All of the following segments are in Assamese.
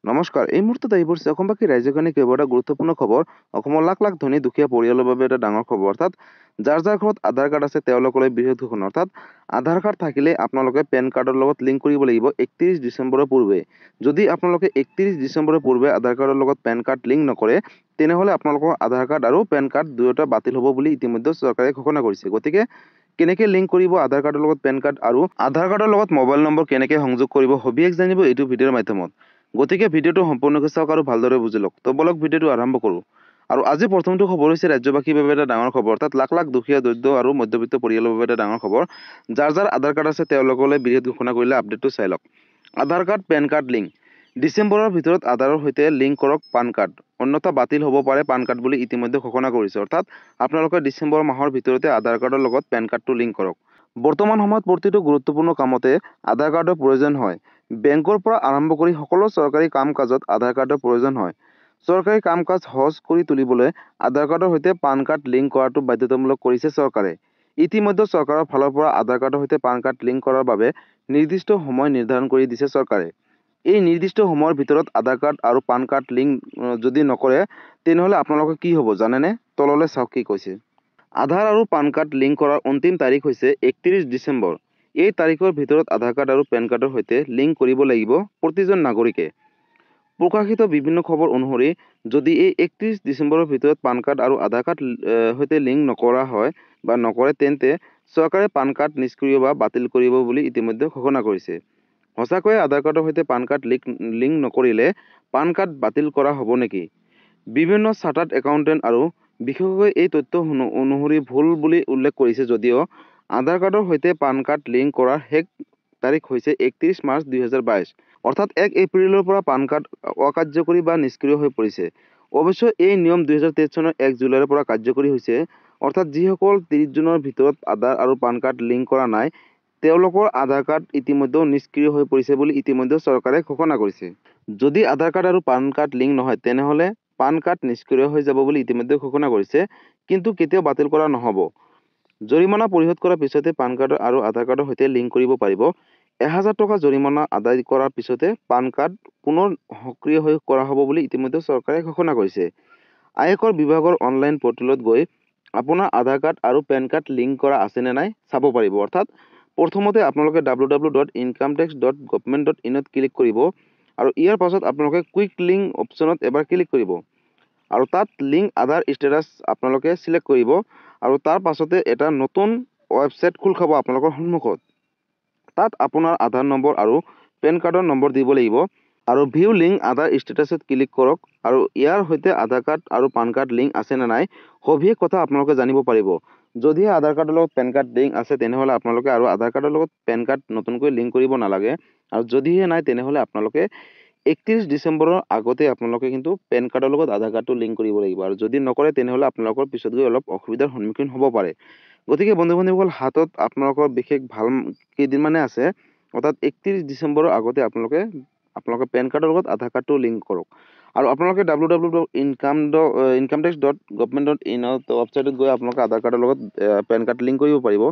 নমস্কাৰ। এই মুহূৰ্তত আহি পৰিছে অসমবাসী ৰাইজৰ কাৰণে কেৱল এটা গুৰুত্বপূৰ্ণ খবৰ। অসমৰ লাখ লাখ ধনী দুখীয়া পৰিয়ালৰ বাবে এটা ডাঙৰ খবৰ। অৰ্থাৎ যাৰ যাৰ ঘৰত আধাৰ কাৰ্ড আছে তেওঁলোকলৈ বৃহৎ ঘোষণা। অৰ্থাৎ আধাৰ কাৰ্ড থাকিলে আপোনালোকে পেন কাৰ্ডৰ লগত লিংক কৰিব লাগিব 31 ডিচেম্বৰৰ পূৰ্বে। যদি আপোনালোকে 31 ডিচেম্বৰৰ পূৰ্বে আধাৰ কাৰ্ডৰ লগত পেন কাৰ্ড লিংক নকৰে, তেনেহ'লে আপোনালোকৰ আধাৰ কাৰ্ড আৰু পেন কাৰ্ড দুয়োটা বাতিল হ'ব বুলি ইতিমধ্যে চৰকাৰে ঘোষণা কৰিছে। গতিকে কেনেকৈ লিংক কৰিব আধাৰ কাৰ্ডৰ লগত পেন কাৰ্ড আৰু আধাৰ কাৰ্ডৰ লগত মোবাইল নম্বৰ কেনেকৈ সংযোগ কৰিব সবিশেষ জানিব এইটো ভিডিঅ'ৰ মাধ্যমত। গতিকে ভিডিঅ'টো সম্পূৰ্ণকৈ চাওক আৰু ভালদৰে বুজি লওক। তো বলক ভিডিঅ'টো আৰম্ভ কৰোঁ। আৰু আজি প্ৰথমটো খবৰ হৈছে ৰাজ্যবাসীৰ বাবে এটা ডাঙৰ খবৰ। অৰ্থাৎ লাখ লাখ দুখীয়া দৰিদ্ৰ আৰু মধ্যবিত্ত পৰিয়ালৰ বাবে এটা ডাঙৰ খবৰ। যাৰ যাৰ আধাৰ কাৰ্ড আছে তেওঁলোকলৈ বৃহৎ ঘোষণা কৰিলে। আপডেটটো চাই লওক। আধাৰ কাৰ্ড পেন কাৰ্ড লিংক ডিচেম্বৰৰ ভিতৰত আধাৰৰ সৈতে লিংক কৰক পান কাৰ্ড, অন্যথা বাতিল হ'ব পাৰে পান কাৰ্ড বুলি ইতিমধ্যে ঘোষণা কৰিছে। অৰ্থাৎ আপোনালোকে ডিচেম্বৰ মাহৰ ভিতৰতে আধাৰ কাৰ্ডৰ লগত পেন কাৰ্ডটো লিংক কৰক। বৰ্তমান সময়ত প্ৰতিটো গুৰুত্বপূৰ্ণ কামতে আধাৰ কাৰ্ডৰ প্ৰয়োজন হয়। বেংকৰ পৰা আৰম্ভ কৰি সকলো চৰকাৰী কাম কাজত আধাৰ কাৰ্ডৰ প্ৰয়োজন হয়। চৰকাৰী কাম কাজ সহজ কৰি তুলিবলৈ আধাৰ কাৰ্ডৰ সৈতে পান কাৰ্ড লিংক কৰাটো বাধ্যতামূলক কৰিছে চৰকাৰে। ইতিমধ্যে চৰকাৰৰ ফালৰ পৰা আধাৰ কাৰ্ডৰ সৈতে পান কাৰ্ড লিংক কৰাৰ বাবে নিৰ্দিষ্ট সময় নিৰ্ধাৰণ কৰি দিছে চৰকাৰে। এই নিৰ্দিষ্ট সময়ৰ ভিতৰত আধাৰ কাৰ্ড আৰু পান কাৰ্ড লিংক যদি নকৰে, তেনেহ'লে আপোনালোকৰ কি হ'ব জানেনে? তললৈ চাওক কি কৈছে। আধাৰ আৰু পান কাৰ্ড লিংক কৰাৰ অন্তিম তাৰিখ হৈছে 31 ডিচেম্বৰ। এই তাৰিখৰ ভিতৰত আধাৰ কাৰ্ড আৰু পেন কাৰ্ডৰ সৈতে লিংক কৰিব লাগিব প্ৰতিজন নাগৰিকে। প্ৰকাশিত বিভিন্ন খবৰ অনুসৰি যদি এই 31 ডিচেম্বৰৰ ভিতৰত পান কাৰ্ড আৰু আধাৰ কাৰ্ড সৈতে লিংক নকৰা হয় বা নকৰে, তেন্তে চৰকাৰে পান কাৰ্ড নিষ্ক্ৰিয় বা বাতিল কৰিব বুলি ইতিমধ্যে ঘোষণা কৰিছে। সঁচাকৈয়ে আধাৰ কাৰ্ডৰ সৈতে পান কাৰ্ড লিংক নকৰিলে পান কাৰ্ড বাতিল কৰা হ'ব নেকি? বিভিন্ন চাৰ্টাৰ্ড একাউণ্টেণ্ট আৰু বিশেষজ্ঞই এই তথ্য অনুসৰি ভুল বুলি উল্লেখ কৰিছে। যদিও আধাৰ কাৰ্ডৰ সৈতে পান কাৰ্ড লিংক কৰাৰ শেষ তাৰিখ হৈছে 31 মাৰ্চ 2022। অৰ্থাৎ 1 এপ্ৰিলৰ পৰা পান কাৰ্ড অকাৰ্যকৰী বা নিষ্ক্ৰিয় হৈ পৰিছে। অৱশ্যে এই নিয়ম 2023 চনৰ 1 জুলাইৰ পৰা কাৰ্যকৰী হৈছে। অৰ্থাৎ যিসকল 30 জুনৰ ভিতৰত আধাৰ আৰু পান কাৰ্ড লিংক কৰা নাই, তেওঁলোকৰ আধাৰ কাৰ্ড ইতিমধ্যে নিষ্ক্ৰিয় হৈ পৰিছে বুলি ইতিমধ্যে চৰকাৰে ঘোষণা কৰিছে। যদি আধাৰ কাৰ্ড আৰু পান কাৰ্ড লিংক নহয়, তেনেহ'লে পান কাৰ্ড নিষ্ক্ৰিয় হৈ যাব বুলি ইতিমধ্যে ঘোষণা কৰিছে, কিন্তু কেতিয়াও বাতিল কৰা নহ'ব। জৰিমনা পৰিশোধ কৰাৰ পিছতে পান কাৰ্ড আৰু আধাৰ কাৰ্ডৰ সৈতে লিংক কৰিব পাৰিব। 1000 টকা জৰিমনা আদায় কৰাৰ পিছতে পান কাৰ্ড পুনৰ সক্ৰিয় কৰা হ'ব বুলি ইতিমধ্যে চৰকাৰে ঘোষণা কৰিছে। আয়কৰ বিভাগৰ অনলাইন পৰ্টেলত গৈ আপোনাৰ আধাৰ কাৰ্ড আৰু পেন কাৰ্ড লিংক কৰা আছে নে নাই চাব পাৰিব। অৰ্থাৎ প্ৰথমতে আপোনালোকে www.incometax.government.in ত ক্লিক কৰিব আৰু ইয়াৰ পাছত আপোনালোকে কুইক লিংক অপশ্যনত এবাৰ ক্লিক কৰিব আৰু তাত লিংক আধাৰ ষ্টেটাছ আপোনালোকে চিলেক্ট কৰিব আৰু তাৰ পাছতে এটা নতুন ৱেবছাইট খোল খাব আপোনালোকৰ সন্মুখত। তাত আপোনাৰ আধাৰ নম্বৰ আৰু পেন কাৰ্ডৰ নম্বৰ দিব লাগিব আৰু ভিউ লিংক আধাৰ ষ্টেটাছত ক্লিক কৰক আৰু ইয়াৰ সৈতে আধাৰ কাৰ্ড আৰু পান কাৰ্ড লিংক আছে নে নাই সবিশেষ কথা আপোনালোকে জানিব পাৰিব। যদিহে আধাৰ কাৰ্ডৰ লগত পেন কাৰ্ড লিংক আছে, তেনেহ'লে আপোনালোকে আৰু আধাৰ কাৰ্ডৰ লগত পেন কাৰ্ড নতুনকৈ লিংক কৰিব নালাগে। আৰু যদিহে নাই, তেনেহ'লে আপোনালোকে 31 ডিচেম্বৰৰ আগতে আপোনালোকে কিন্তু পেন কাৰ্ডৰ লগত আধাৰ কাৰ্ডটো লিংক কৰিব লাগিব। আৰু যদি নকৰে, তেনেহ'লে আপোনালোকৰ পিছত গৈ অলপ অসুবিধাৰ সন্মুখীন হ'ব পাৰে। গতিকে বন্ধু বান্ধৱীসকল, হাতত আপোনালোকৰ বিশেষ ভাল কেইদিনমানে আছে। অৰ্থাৎ 31 ডিচেম্বৰৰ আগতে আপোনালোকে পেন কাৰ্ডৰ লগত আধাৰ কাৰ্ডটো লিংক কৰক। আৰু আপোনালোকে www.incometax.government.in ৱেবছাইটত গৈ আপোনালোকে আধাৰ কাৰ্ডৰ লগত পেন কাৰ্ড লিংক কৰিব পাৰিব।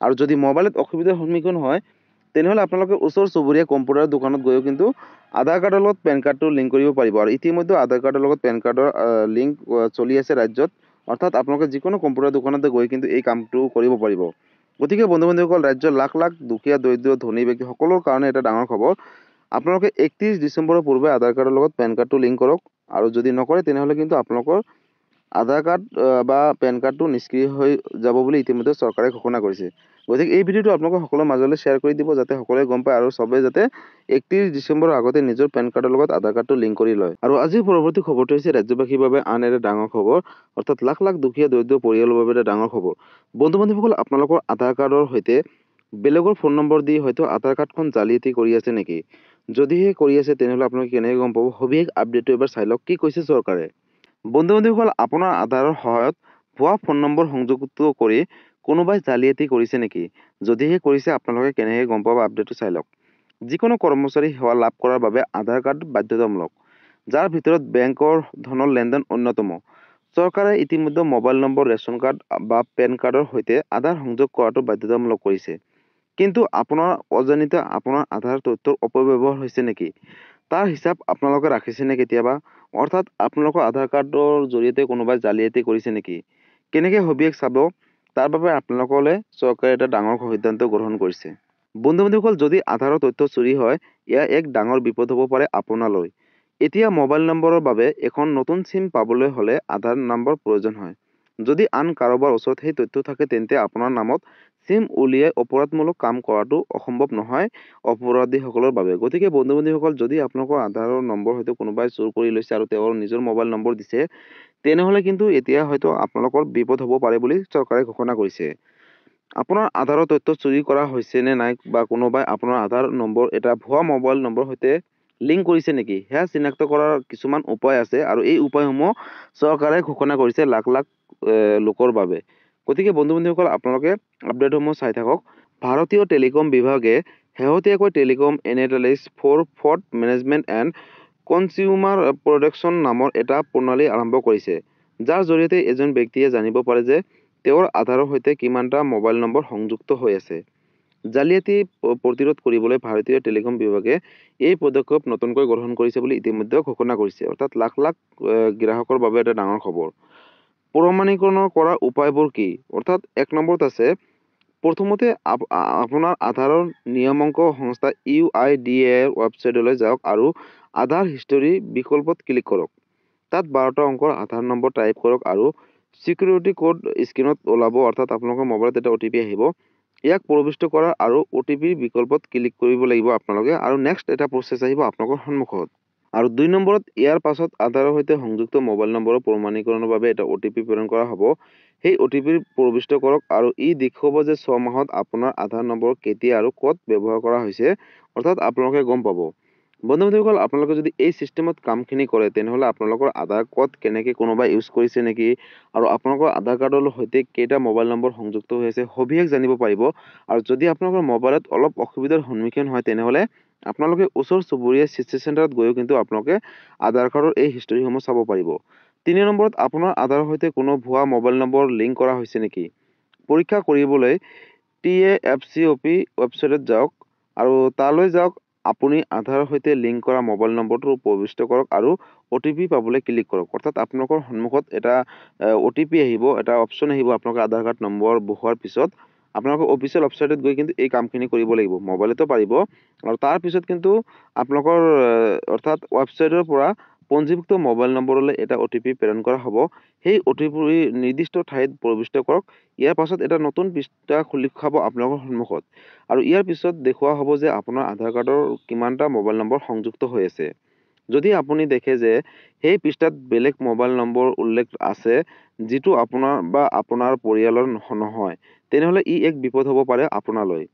আৰু যদি মোবাইলত অসুবিধাৰ সন্মুখীন হয়, তেনেহ'লে আপোনালোকে ওচৰ চুবুৰীয়া কম্পিউটাৰ দোকানত গৈও কিন্তু আধাৰ কাৰ্ডৰ লগত পেন কাৰ্ডটো লিংক কৰিব পাৰিব। আৰু ইতিমধ্যে আধাৰ কাৰ্ডৰ লগত পেন কাৰ্ডৰ লিংক চলি আছে ৰাজ্যত। অৰ্থাৎ আপোনালোকে যিকোনো কম্পিউটাৰ দোকানতে গৈ কিন্তু এই কামটো কৰিব পাৰিব। গতিকে বন্ধু বান্ধৱীসকল, ৰাজ্যৰ লাখ লাখ দুখীয়া দৰিদ্ৰ ধনী ব্যক্তি সকলৰ কাৰণে এটা ডাঙৰ খবৰ। আপোনালোকে 31 ডিচেম্বৰৰ পূৰ্বে আধাৰ কাৰ্ডৰ লগত পেন কাৰ্ডটো লিংক কৰক। আৰু যদি নকৰে, তেনেহ'লে কিন্তু আপোনালোকৰ আধাৰ কাৰ্ড বা পেন কাৰ্ডটো নিষ্ক্ৰিয় হৈ যাব বুলি ইতিমধ্যে চৰকাৰে ঘোষণা কৰিছে। গতিকে এই ভিডিঅ'টো আপোনালোকে সকলোৰে মাজলৈ শ্বেয়াৰ কৰি দিব, যাতে সকলোৱে গম পায় আৰু চবেই যাতে 31 ডিচেম্বৰৰ আগতে নিজৰ পেন কাৰ্ডৰ লগত আধাৰ কাৰ্ডটো লিংক কৰি লয়। আৰু আজিৰ পৰৱৰ্তী খবৰটো হৈছে ৰাজ্যবাসীৰ বাবে আন এটা ডাঙৰ খবৰ। অৰ্থাৎ লাখ লাখ দুখীয়া দৰিদ্ৰ পৰিয়ালৰ বাবে এটা ডাঙৰ খবৰ। বন্ধু বান্ধৱীসকল, আপোনালোকৰ আধাৰ কাৰ্ডৰ সৈতে বেলেগৰ ফোন নম্বৰ দি হয়তো আধাৰ কাৰ্ডখন জালিয়াতি কৰি আছে নেকি? যদিহে কৰি আছে, তেনেহ'লে আপোনালোকে কেনেকৈ গম পাব সবিশেষ আপডেটটো এবাৰ চাই লওক কি কৈছে চৰকাৰে। বন্ধু বান্ধৱীসকল, আপোনাৰ আধাৰৰ সহায়ত ভুৱা ফোন নম্বৰ সংযুক্ত কৰি কোনোবাই জালিয়াতি কৰিছে নেকি? যদিহে কৰিছে, আপোনালোকে কেনেকৈ গম পাব আপডেটটো চাই লওক। যিকোনো কৰ্মচাৰী সেৱা লাভ কৰাৰ বাবে আধাৰ কাৰ্ড বাধ্যতামূলক, যাৰ ভিতৰত বেংকৰ ধনৰ লেনদেন অন্যতম। চৰকাৰে ইতিমধ্যে মোবাইল নম্বৰ, ৰেচন কাৰ্ড বা পেন কাৰ্ডৰ সৈতে আধাৰ সংযোগ কৰাটো বাধ্যতামূলক কৰিছে। কিন্তু আপোনাৰ অজানিতে আপোনাৰ আধাৰ তথ্যৰ অপব্যৱহাৰ হৈছে নেকি? তাৰ হিচাপ আপোনালোকে ৰাখিছেনে কেতিয়াবা? অৰ্থাৎ আপোনালোকৰ আধাৰ কাৰ্ডৰ জৰিয়তে কোনোবাই জালিয়াতি কৰিছে নেকি? কেনেকৈ সবিশেষ চাব? তাৰ বাবে আপোনালোকলৈ চৰকাৰে এটা ডাঙৰ সিদ্ধান্ত গ্ৰহণ কৰিছে। বন্ধু-বান্ধৱীসকল, যদি আধাৰৰ তথ্য চুৰি হয়, এয়া এক ডাঙৰ বিপদ হ'ব পাৰে আপোনালৈ। এতিয়া মোবাইল নম্বৰৰ বাবে এখন নতুন চিম পাবলৈ হ'লে আধাৰ নম্বৰ প্ৰয়োজন হয়। যদি আন কাৰোবাৰ ওচৰত সেই তথ্য থাকে, তেন্তে আপোনাৰ নামত চিম উলিয়াই অপৰাধমূলক কাম কৰাটো অসম্ভৱ নহয় অপৰাধীসকলৰ বাবে। গতিকে বন্ধু-বান্ধৱীসকল, যদি আপোনালোকৰ আধাৰৰ নম্বৰ হয়তো কোনোবাই চুৰ কৰি লৈছে আৰু তেওঁৰ নিজৰ মোবাইল নম্বৰ দিছে, তেনেহ'লে কিন্তু এতিয়া হয়তো আপোনালোকৰ বিপদ হ'ব পাৰে বুলি চৰকাৰে ঘোষণা কৰিছে। আপোনাৰ আধাৰৰ তথ্য চুৰি কৰা হৈছে নে নাই, বা কোনোবাই আপোনাৰ আধাৰ নম্বৰ এটা ভুৱা মোবাইল নম্বৰৰ সৈতে লিংক কৰিছে নেকি, সেয়া চিনাক্ত কৰাৰ কিছুমান উপায় আছে, আৰু এই উপায়সমূহ চৰকাৰে ঘোষণা কৰিছে লাখ লাখ লোকৰ বাবে। গতিকে বন্ধু-বান্ধৱীসকল, আপোনালোকে আপডেটসমূহ চাই থাকক। ভাৰতীয় টেলিকম বিভাগে শেহতীয়াকৈ telecom analytics for fraud management and consumer protection নামৰ এটা প্ৰণালী আৰম্ভ কৰিছে, যাৰ জৰিয়তে এজন ব্যক্তিয়ে জানিব পাৰে যে তেওঁৰ আধাৰৰ সৈতে কিমানটা মোবাইল নম্বৰ সংযুক্ত হৈ আছে। জালিয়াতি প্ৰতিৰোধ কৰিবলৈ ভাৰতীয় টেলিকম বিভাগে এই পদক্ষেপ নতুনকৈ গ্ৰহণ কৰিছে বুলি ইতিমধ্যে ঘোষণা কৰিছে। অৰ্থাৎ লাখ লাখ গ্ৰাহকৰ বাবে এটা ডাঙৰ খবৰ। প্ৰমাণীকৰণ কৰাৰ উপায়বোৰ কি? অৰ্থাৎ 1 নম্বৰত আছে, প্ৰথমতে আপোনাৰ আধাৰৰ নিয়মাংক সংস্থা UIDAI ৱেবছাইটলৈ যাওক আৰু আধাৰ হিষ্টৰী বিকল্পত ক্লিক কৰক। তাত 12টা অংকৰ আধাৰ নম্বৰ টাইপ কৰক আৰু চিকিউৰিটি কোড স্ক্ৰীনত ওলাব। অৰ্থাৎ আপোনালোকৰ মোবাইলত এটা OTP আহিব। ইয়াক প্ৰবিষ্ট কৰাৰ আৰু OTP বিকল্পত ক্লিক কৰিব লাগিব আপোনালোকে, আৰু নেক্সট এটা প্ৰচেছ আহিব আপোনালোকৰ সন্মুখত। আৰু 2 নম্বৰত, ইয়াৰ পাছত আধাৰৰ সৈতে সংযুক্ত মোবাইল নম্বৰৰ প্ৰমাণীকৰণৰ বাবে এটা OTP প্ৰেৰণ কৰা হ'ব। সেই OTP প্ৰবিষ্ট কৰক আৰু ই দেখুৱাব যে 6 মাহত আপোনাৰ আধাৰ নম্বৰ কেতিয়া আৰু ক'ত ব্যৱহাৰ কৰা হৈছে। অৰ্থাৎ আপোনালোকে গম পাব। বন্ধু-বান্ধৱীসকল, আপোনালোকে যদি এই চিষ্টেমত কামখিনি কৰে, তেনেহ'লে আপোনালোকৰ আধাৰ ক'ত কেনেকৈ কোনোবাই ইউজ কৰিছে নেকি, আৰু আপোনালোকৰ আধাৰ কাৰ্ডৰ সৈতে কেইটা মোবাইল নম্বৰ সংযুক্ত হৈ আছে, সবিশেষ জানিব পাৰিব। আৰু যদি আপোনালোকৰ মোবাইলত অলপ অসুবিধাৰ সন্মুখীন হয়, তেনেহ'লে আপোনালোকে ওচৰ চুবুৰীয়া চিটি চেণ্টাৰত গৈও কিন্তু আপোনালোকে আধাৰ কাৰ্ডৰ এই হিষ্টৰীসমূহ চাব পাৰিব। 3 নম্বৰত, আপোনাৰ আধাৰৰ সৈতে কোনো ভুৱা মোবাইল নম্বৰ লিংক কৰা হৈছে নেকি পৰীক্ষা কৰিবলৈ TAFCOP ৱেবছাইটত যাওক আৰু তালৈ যাওক। আপুনি আধাৰৰ সৈতে লিংক কৰা মোবাইল নম্বৰটো প্ৰবিষ্ট কৰক আৰু OTP পাবলৈ ক্লিক কৰক। অৰ্থাৎ আপোনালোকৰ সন্মুখত এটা OTP আহিব, এটা অপশ্যন আহিব আপোনালোকৰ আধাৰ কাৰ্ড নম্বৰ বহুৱাৰ পিছত। আপোনালোকৰ অফিচিয়েল ৱেবছাইটত গৈ কিন্তু এই কামখিনি কৰিব লাগিব। মোবাইলতো পাৰিব, আৰু তাৰ পিছত কিন্তু আপোনালোকৰ অৰ্থাৎ ৱেবছাইটৰ পৰা পঞ্জীভুক্ত মোবাইল নম্বৰলৈ এটা OTP প্ৰেৰণ কৰা হ'ব। সেই OTP নিৰ্দিষ্ট ঠাইত প্ৰবিষ্ট কৰক। ইয়াৰ পাছত এটা নতুন পৃষ্ঠা খুলি খাব আপোনালোকৰ সন্মুখত, আৰু ইয়াৰ পিছত দেখুওৱা হ'ব যে আপোনাৰ আধাৰ কাৰ্ডৰ কিমানটা মোবাইল নম্বৰ সংযুক্ত হৈ আছে। যদি আপুনি দেখে যে সেই পৃষ্ঠাত বেলেগ মোবাইল নম্বৰ উল্লেখ আছে, যিটো আপোনাৰ বা আপোনাৰ পৰিয়ালৰ নহয়, তেনেহ'লে ই এক বিপদ হ'ব পাৰে আপোনালৈ।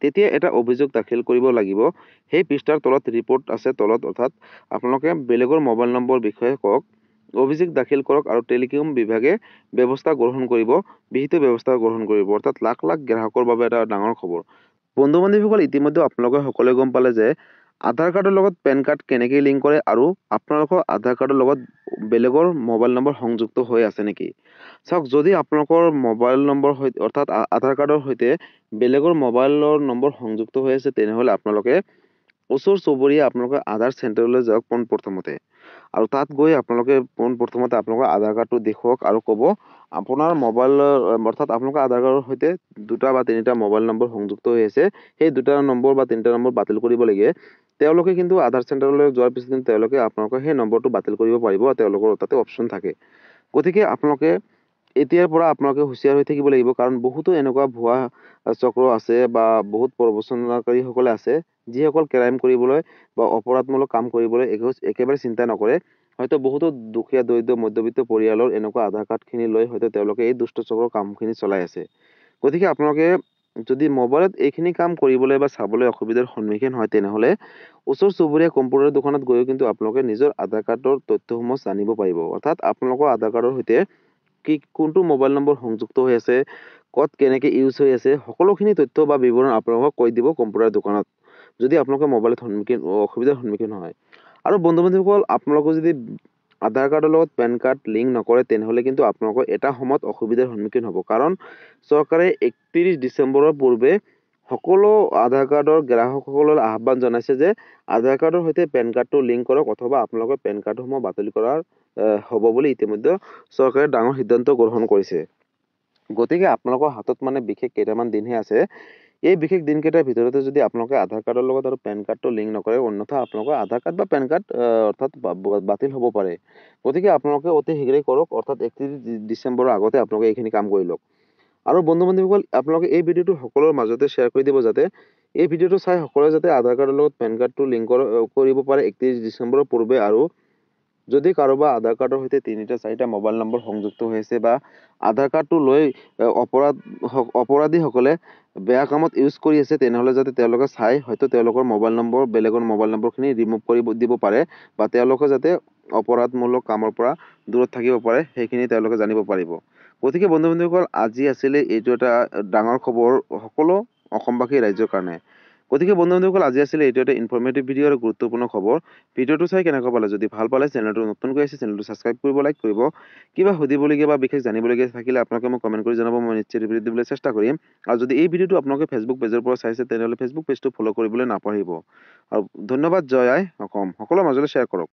তেতিয়া এটা অভিযোগ দাখিল কৰিব লাগিব। সেই পৃষ্ঠাৰ তলত ৰিপৰ্ট আছে তলত, অৰ্থাৎ আপোনালোকে বেলেগৰ মোবাইল নম্বৰ বিষয়ে কওক, অভিযোগ দাখিল কৰক, আৰু টেলিকম বিভাগে ব্যৱস্থা গ্ৰহণ কৰিব, বিহিত ব্যৱস্থা গ্ৰহণ কৰিব। অৰ্থাৎ লাখ লাখ গ্ৰাহকৰ বাবে এটা ডাঙৰ খবৰ। বন্ধু-বান্ধৱীসকল, ইতিমধ্যে আপোনালোকে সকলোৱে গম পালে যে আধাৰ কাৰ্ডৰ লগত পেন কাৰ্ড কেনেকৈ লিংক কৰে, আৰু আপোনালোকৰ আধাৰ কাৰ্ডৰ লগত বেলেগৰ মোবাইল নম্বৰ সংযুক্ত হৈ আছে নেকি। চাওক, যদি আপোনালোকৰ মোবাইল নম্বৰ অৰ্থাৎ আধাৰ কাৰ্ডৰ সৈতে বেলেগৰ মোবাইলৰ নম্বৰ সংযুক্ত হৈ আছে, তেনেহ'লে আপোনালোকে ওচৰ চুবুৰীয়া আপোনালোকে আধাৰ চেণ্টাৰলৈ যাওক পোনপ্ৰথমতে, আৰু তাত গৈ আপোনালোকে পোনপ্ৰথমতে আপোনালোকৰ আধাৰ কাৰ্ডটো দেখুৱাওক আৰু ক'ব আপোনাৰ মোবাইলৰ অৰ্থাৎ আপোনালোকৰ আধাৰ কাৰ্ডৰ সৈতে 2টা বা 3টা মোবাইল নম্বৰ সংযুক্ত হৈ আছে, সেই 2টা নম্বৰ বা 3টা নম্বৰ বাতিল কৰিব লাগে। তেওঁলোকে কিন্তু আধাৰ চেণ্টাৰলৈ যোৱাৰ পিছত কিন্তু তেওঁলোকে আপোনালোকৰ সেই নম্বৰটো বাতিল কৰিব পাৰিব, তেওঁলোকৰ তাতে অপশ্যন থাকে। গতিকে আপোনালোকে এতিয়াৰ পৰা আপোনালোকে হুঁচিয়াৰ হৈ থাকিব লাগিব, কাৰণ বহুতো এনেকুৱা ভুৱা চক্ৰ আছে বা বহুত প্ৰবঞ্চনাকাৰীসকলে আছে, যিসকল ক্ৰাইম কৰিবলৈ বা অপৰাধমূলক কাম কৰিবলৈ একেবাৰে চিন্তা নকৰে। হয়তো বহুতো দুখীয়া দৰিদ্ৰ মধ্যবিত্ত পৰিয়ালৰ এনেকুৱা আধাৰ কাৰ্ডখিনি লৈ হয়তো তেওঁলোকে এই দুষ্ট চক্ৰৰ কামখিনি চলাই আছে। গতিকে আপোনালোকে যদি মোবাইলত এইখিনি কাম কৰিবলৈ বা চাবলৈ অসুবিধাৰ সন্মুখীন হয়, তেনেহ'লে ওচৰ চুবুৰীয়া কম্পিউটাৰ দোকানত গৈও কিন্তু আপোনালোকে নিজৰ আধাৰ কাৰ্ডৰ তথ্যসমূহ জানিব পাৰিব। অৰ্থাৎ আপোনালোকৰ আধাৰ কাৰ্ডৰ সৈতে কোনটো মোবাইল নম্বৰ সংযুক্ত হৈ আছে, ক'ত কেনেকৈ ইউজ হৈ আছে, সকলোখিনি তথ্য বা বিৱৰণ আপোনালোকক কৈ দিব কম্পিউটাৰ দোকানত, যদি আপোনালোকে মোবাইলত অসুবিধাৰ সন্মুখীন হয়। আৰু বন্ধু-বান্ধৱীসকল, আপোনালোকে যদি আধাৰ কাৰ্ডৰ লগত পেন কাৰ্ড লিংক নকৰে, তেনেহ'লে কিন্তু আপোনালোকৰ এটা সময়ত অসুবিধাৰ সন্মুখীন হ'ব। কাৰণ চৰকাৰে 31 ডিচেম্বৰৰ পূৰ্বে সকলো আধাৰ কাৰ্ডৰ গ্ৰাহকসকললৈ আহ্বান জনাইছে যে আধাৰ কাৰ্ডৰ সৈতে পেন কাৰ্ডটো লিংক কৰক অথবা আপোনালোকৰ পেন কাৰ্ডসমূহ বাতিল কৰাৰ হ'ব বুলি ইতিমধ্যে চৰকাৰে ডাঙৰ সিদ্ধান্ত গ্ৰহণ কৰিছে। গতিকে আপোনালোকৰ হাতত মানে বিশেষ কেইটামান দিনহে আছে। এই বিশেষ দিনকেইটাৰ ভিতৰতে যদি আপোনালোকে আধাৰ কাৰ্ডৰ লগত আৰু পেন কাৰ্ডটো লিংক নকৰে, অন্যথা আপোনালোকৰ আধাৰ কাৰ্ড বা পেন কাৰ্ড অৰ্থাৎ বাতিল হ'ব পাৰে। গতিকে আপোনালোকে অতি শীঘ্ৰেই কৰক, অৰ্থাৎ 31 ডিচেম্বৰৰ আগতে আপোনালোকে এইখিনি কাম কৰি লওক। আৰু বন্ধু বান্ধৱীসকল, আপোনালোকে এই ভিডিঅ'টো সকলোৰে মাজতে শ্বেয়াৰ কৰি দিব, যাতে এই ভিডিঅ'টো চাই সকলোৱে যাতে আধাৰ কাৰ্ডৰ লগত পেন কাৰ্ডটো লিংক কৰিব পাৰে 31 ডিচেম্বৰৰ পূৰ্বে। আৰু যদি কাৰোবাৰ আধাৰ কাৰ্ডৰ সৈতে 3টা-4টা মোবাইল নম্বৰ সংযুক্ত হৈ আছে বা আধাৰ কাৰ্ডটো লৈ অপৰাধীসকলে বেয়া কামত ইউজ কৰি আছে, তেনেহ'লে যাতে তেওঁলোকে চাই হয়তো তেওঁলোকৰ মোবাইল নম্বৰ, বেলেগৰ মোবাইল নম্বৰখিনি ৰিমুভ কৰি দিব পাৰে বা তেওঁলোকে যাতে অপৰাধমূলক কামৰ পৰা দূৰত থাকিব পাৰে, সেইখিনি তেওঁলোকে জানিব পাৰিব। গতিকে বন্ধু বান্ধৱীসকল, আজি আছিলে এইটো এটা ডাঙৰ খবৰ সকলো অসমবাসী ৰাইজৰ কাৰণে। গতিকে বন্ধু বান্ধৱীসকল, আজি আছিলে এইটো এটা ইনফৰ্মেটিভ ভিডিঅ' আৰু গুৰুত্বপূৰ্ণ খবৰ। ভিডিঅ'টো চাই কেনেকুৱা পালে? যদি ভাল পালে, চেনেলটো নতুনকৈ আছে, চেনেলটো ছাবস্ক্ৰাইব কৰিব, লাইক কৰিব। কিবা সুধিবলগীয়া বা বিশেষ জানিবলগীয়া থাকিলে আপোনালোকে মোক কমেণ্ট কৰি জনাব, মই নিশ্চয় ৰিপ্লাই দিবলৈ চেষ্টা কৰিম। আৰু যদি এই ভিডিঅ'টো আপোনালোকে ফেচবুক পেজৰ পৰা চাইছে, তেনেহ'লে ফেচবুক পেজটো ফ'ল' কৰিবলৈ নাপাহৰিব। আৰু ধন্যবাদ। জয় আই অসম। সকলোৰে মাজলৈ শ্বেয়াৰ কৰক।